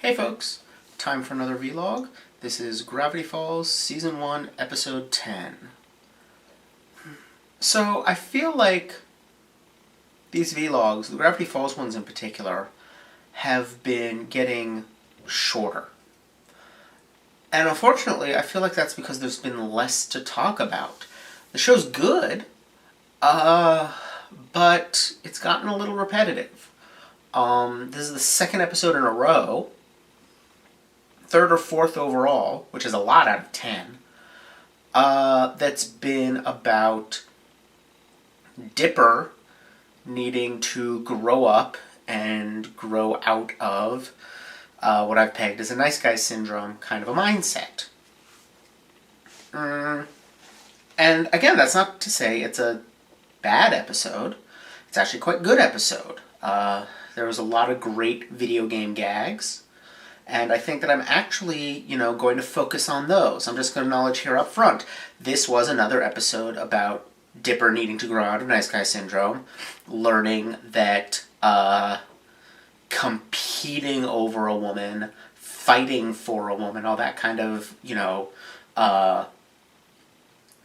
Hey folks, time for another vlog. This is Gravity Falls Season 1, Episode 10. So I feel like these vlogs, the Gravity Falls ones in particular, have been getting shorter. And unfortunately, I feel like that's because there's been less to talk about. The show's good, but it's gotten a little repetitive. This is the second episode in a row, third or fourth overall, which is a lot out of 10, that's been about Dipper needing to grow up and grow out of what I've pegged as a nice guy syndrome kind of a mindset. And again, that's not to say it's a bad episode. It's actually quite a good episode. There was a lot of great video game gags. And I think that I'm actually, going to focus on those. I'm just going to acknowledge here up front, this was another episode about Dipper needing to grow out of nice guy syndrome, learning that competing over a woman, fighting for a woman, all that kind of,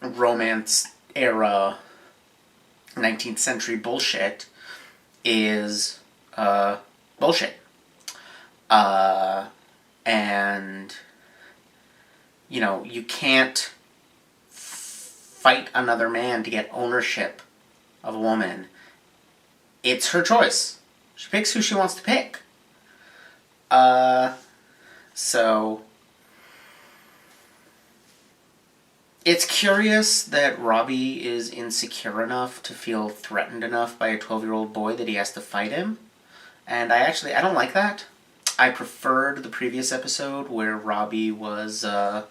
romance era 19th century bullshit is bullshit. And, you can't fight another man to get ownership of a woman. It's her choice. She picks who she wants to pick. So it's curious that Robbie is insecure enough to feel threatened enough by a 12-year-old boy that he has to fight him. And I don't like that. I preferred the previous episode where Robbie was, where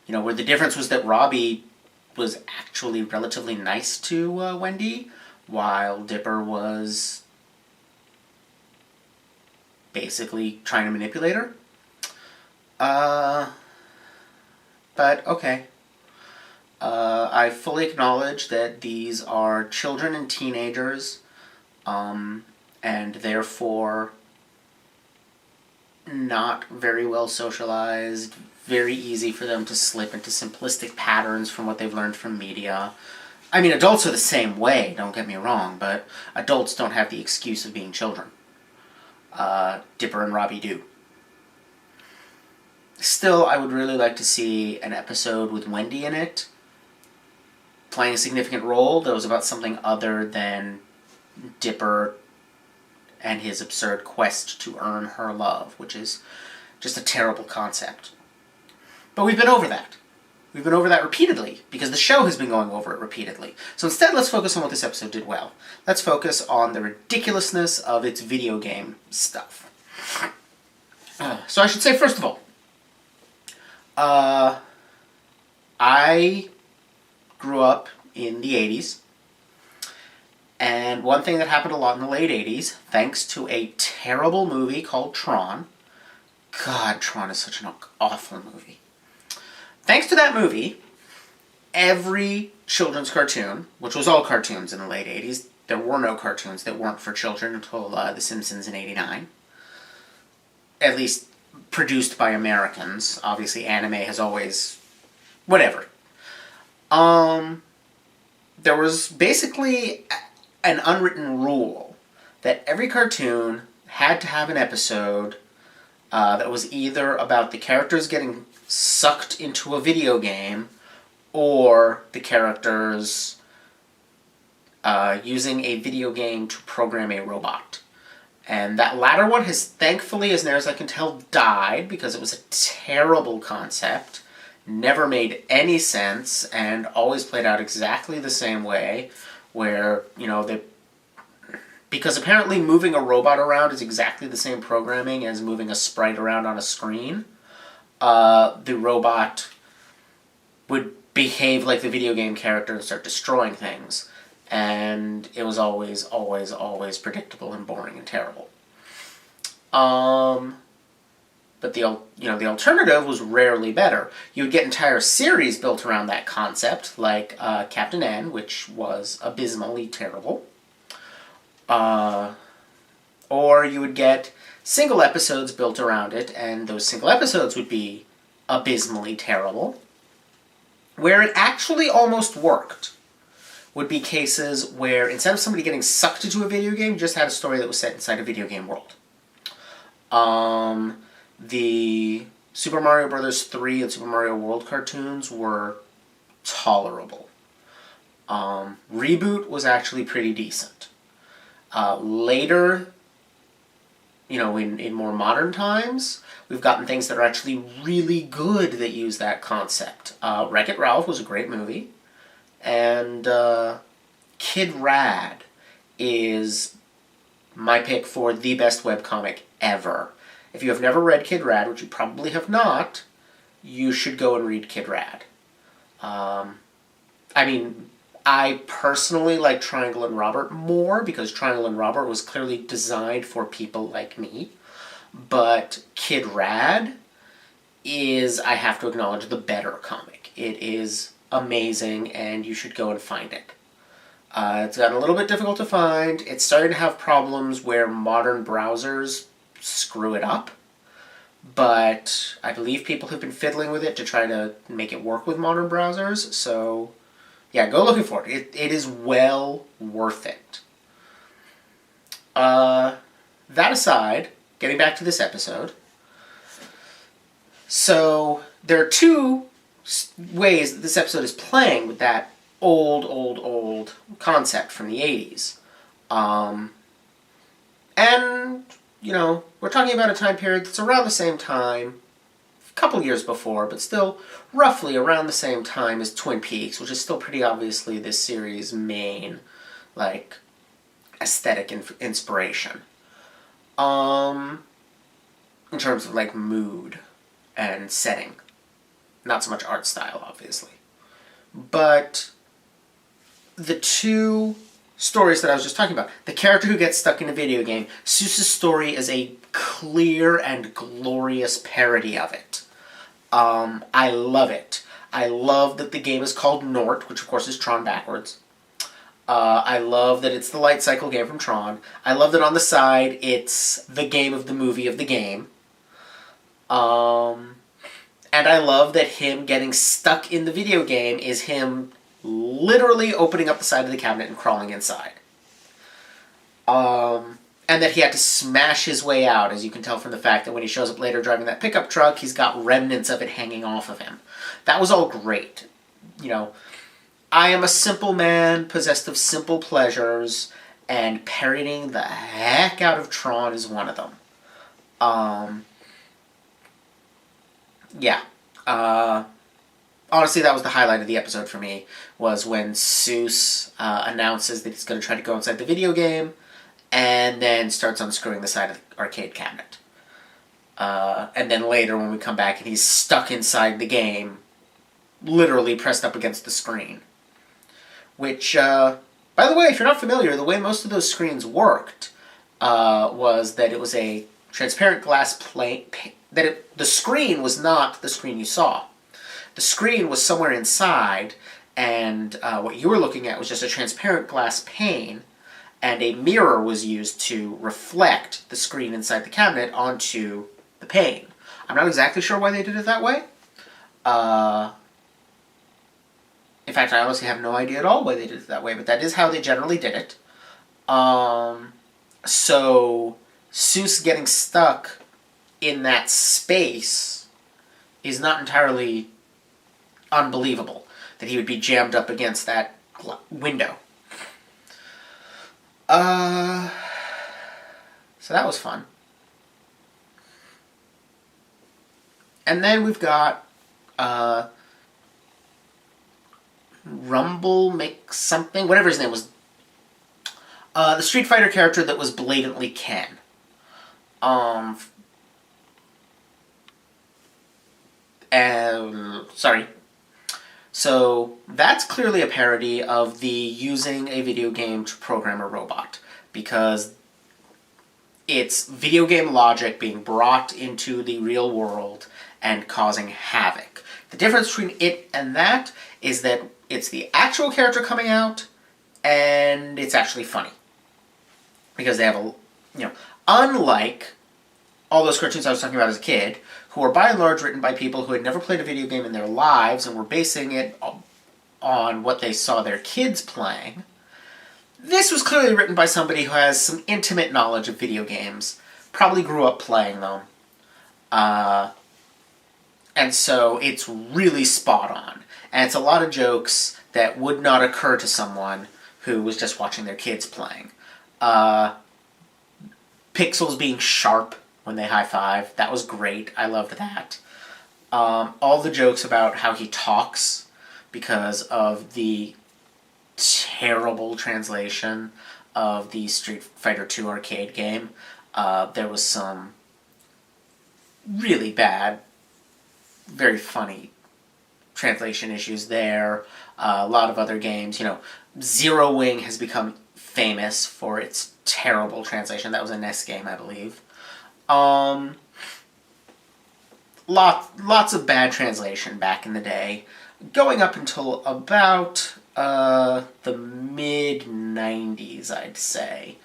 the difference was that Robbie was actually relatively nice to Wendy, while Dipper was basically trying to manipulate her. But okay. I fully acknowledge that these are children and teenagers, and therefore not very well socialized, very easy for them to slip into simplistic patterns from what they've learned from media. I mean, adults are the same way, don't get me wrong, but adults don't have the excuse of being children. Dipper and Robbie do. Still, I would really like to see an episode with Wendy in it, playing a significant role that was about something other than Dipper and his absurd quest to earn her love, which is just a terrible concept. But we've been over that. We've been over that repeatedly, because the show has been going over it repeatedly. So instead, let's focus on what this episode did well. Let's focus on the ridiculousness of its video game stuff. So I should say, first of all, I grew up in the 80s. And one thing that happened a lot in the late 80s, thanks to a terrible movie called Tron. God, Tron is such an awful movie. Thanks to that movie, every children's cartoon, which was all cartoons in the late 80s, there were no cartoons that weren't for children until The Simpsons in '89. At least produced by Americans. Obviously, anime has always... whatever. There was basically an unwritten rule that every cartoon had to have an episode that was either about the characters getting sucked into a video game or the characters using a video game to program a robot. And that latter one has thankfully, as near as I can tell, died because it was a terrible concept, never made any sense, and always played out exactly the same way, where, because apparently moving a robot around is exactly the same programming as moving a sprite around on a screen. The robot would behave like the video game character and start destroying things. And it was always, always, always predictable and boring and terrible. But the alternative was rarely better. You would get entire series built around that concept, like Captain N, which was abysmally terrible. Or you would get single episodes built around it, and those single episodes would be abysmally terrible. Where it actually almost worked would be cases where instead of somebody getting sucked into a video game, you just had a story that was set inside a video game world. The Super Mario Bros. 3 and Super Mario World cartoons were tolerable. Reboot was actually pretty decent. Later, in more modern times, we've gotten things that are actually really good that use that concept. Wreck-It Ralph was a great movie, and Kid Rad is my pick for the best webcomic ever. If you have never read Kid Rad, which you probably have not, you should go and read Kid Rad. I personally like Triangle and Robert more because Triangle and Robert was clearly designed for people like me. But Kid Rad is, I have to acknowledge, the better comic. It is amazing, and you should go and find it. It's gotten a little bit difficult to find. It's starting to have problems where modern browsers screw it up. But I believe people have been fiddling with it to try to make it work with modern browsers, so yeah, go looking for it. It is well worth it. That aside, getting back to this episode, so there are two ways that this episode is playing with that old concept from the 80s. And, we're talking about a time period that's around the same time, a couple years before, but still roughly around the same time as Twin Peaks, which is still pretty obviously this series' main, aesthetic inspiration. In terms of, mood and setting. Not so much art style, obviously. But the two stories that I was just talking about, the character who gets stuck in a video game, Seuss's story is a clear and glorious parody of it. I love it. I love that the game is called Nort, which of course is Tron backwards. I love that it's the light cycle game from Tron. I love that on the side it's the game of the movie of the game. And I love that him getting stuck in the video game is him literally opening up the side of the cabinet and crawling inside. And that he had to smash his way out, as you can tell from the fact that when he shows up later driving that pickup truck, he's got remnants of it hanging off of him. That was all great. I am a simple man possessed of simple pleasures, and parodying the heck out of Tron is one of them. Honestly, that was the highlight of the episode for me, was when Seuss announces that he's going to try to go inside the video game, and then starts unscrewing the side of the arcade cabinet. And then later, when we come back, and he's stuck inside the game, literally pressed up against the screen. Which, by the way, if you're not familiar, the way most of those screens worked was that it was a transparent glass plate, the screen was not the screen you saw. The screen was somewhere inside, and what you were looking at was just a transparent glass pane, and a mirror was used to reflect the screen inside the cabinet onto the pane. I'm not exactly sure why they did it that way. In fact, I honestly have no idea at all why they did it that way, but that is how they generally did it. So Seuss getting stuck in that space is not entirely unbelievable, that he would be jammed up against that window. So that was fun. And then we've got Rumble McSomething, whatever his name was. The Street Fighter character that was blatantly Ken. Sorry. So that's clearly a parody of the using a video game to program a robot, because it's video game logic being brought into the real world and causing havoc. The difference between it and that is that it's the actual character coming out, and it's actually funny. Because they have unlike all those cartoons I was talking about as a kid, who were by and large written by people who had never played a video game in their lives and were basing it on what they saw their kids playing. This was clearly written by somebody who has some intimate knowledge of video games, probably grew up playing them, and so it's really spot on. And it's a lot of jokes that would not occur to someone who was just watching their kids playing. Pixels being sharp when they high-five, that was great. I loved that. All the jokes about how he talks because of the terrible translation of the Street Fighter II arcade game. There was some really bad, very funny translation issues there. A lot of other games, Zero Wing has become famous for its terrible translation. That was a NES game, I believe. Lots of bad translation back in the day, going up until about the mid-90s, I'd say.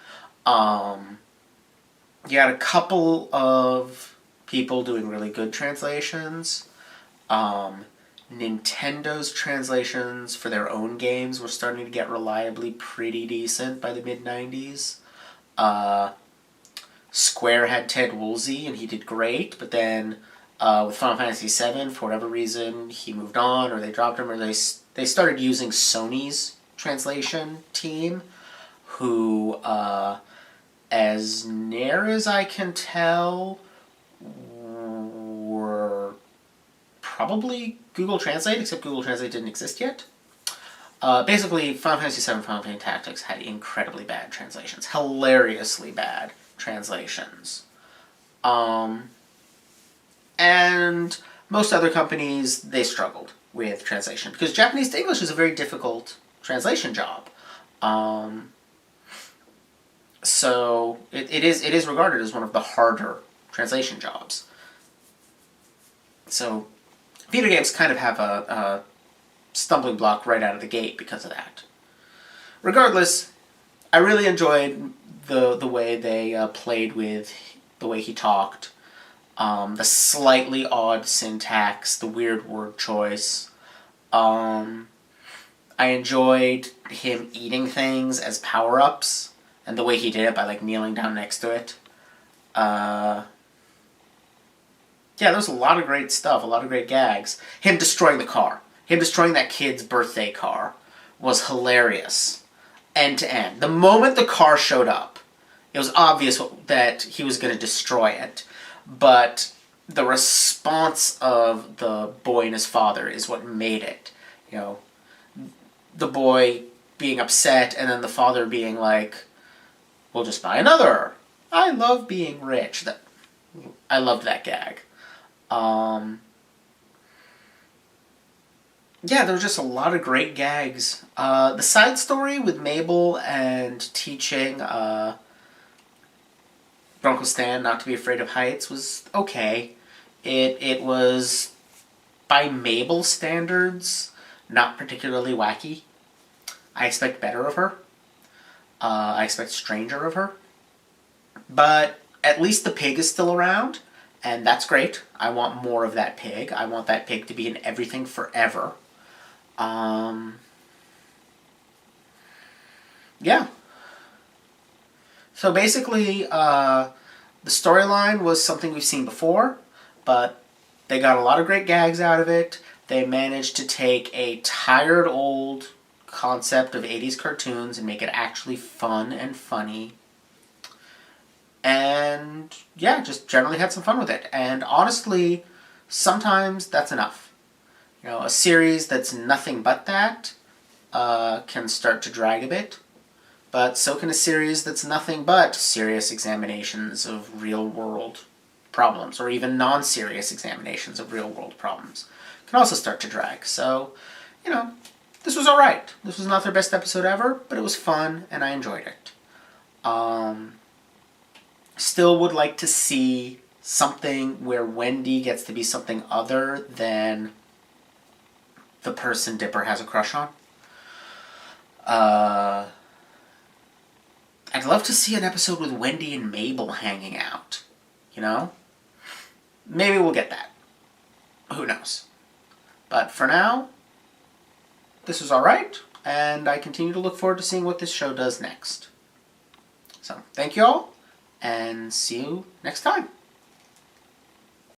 You had a couple of people doing really good translations. Nintendo's translations for their own games were starting to get reliably pretty decent by the mid-90s. Square had Ted Woolsey, and he did great, but then with Final Fantasy VII, for whatever reason, he moved on, or they dropped him, or they started using Sony's translation team, who, as near as I can tell, were probably Google Translate, except Google Translate didn't exist yet. Basically, Final Fantasy VII Final Fantasy Tactics had incredibly bad translations. Hilariously bad translations. And most other companies, they struggled with translation, because Japanese to English is a very difficult translation job. So it is regarded as one of the harder translation jobs. So video games kind of have a stumbling block right out of the gate because of that. Regardless, I really enjoyed the way they played with the way he talked, the slightly odd syntax, the weird word choice. I enjoyed him eating things as power-ups, and the way he did it by kneeling down next to it. Yeah, there's a lot of great stuff, a lot of great gags. Him destroying the car. Him destroying that kid's birthday car was hilarious. End to end. The moment the car showed up, it was obvious that he was going to destroy it. But the response of the boy and his father is what made it. The boy being upset, and then the father being like, we'll just buy another. I love being rich. I loved that gag. Yeah, there were just a lot of great gags. The side story with Mabel and teaching Bronco Stan not to be afraid of heights was okay. It was, by Mabel standards, not particularly wacky. I expect better of her. I expect stranger of her. But at least the pig is still around, and that's great. I want more of that pig. I want that pig to be in everything forever. Yeah. So basically, the storyline was something we've seen before, but they got a lot of great gags out of it. They managed to take a tired old concept of 80s cartoons and make it actually fun and funny. And yeah, just generally had some fun with it. And honestly, sometimes that's enough. A series that's nothing but that can start to drag a bit. But so can a series that's nothing but serious examinations of real-world problems, or even non-serious examinations of real-world problems. Can also start to drag. So, this was alright. This was not their best episode ever, but it was fun, and I enjoyed it. Still would like to see something where Wendy gets to be something other than the person Dipper has a crush on. I'd love to see an episode with Wendy and Mabel hanging out. you know? Maybe we'll get that. Who knows? But for now, this was alright, and I continue to look forward to seeing what this show does next. So, thank you all, and see you next time.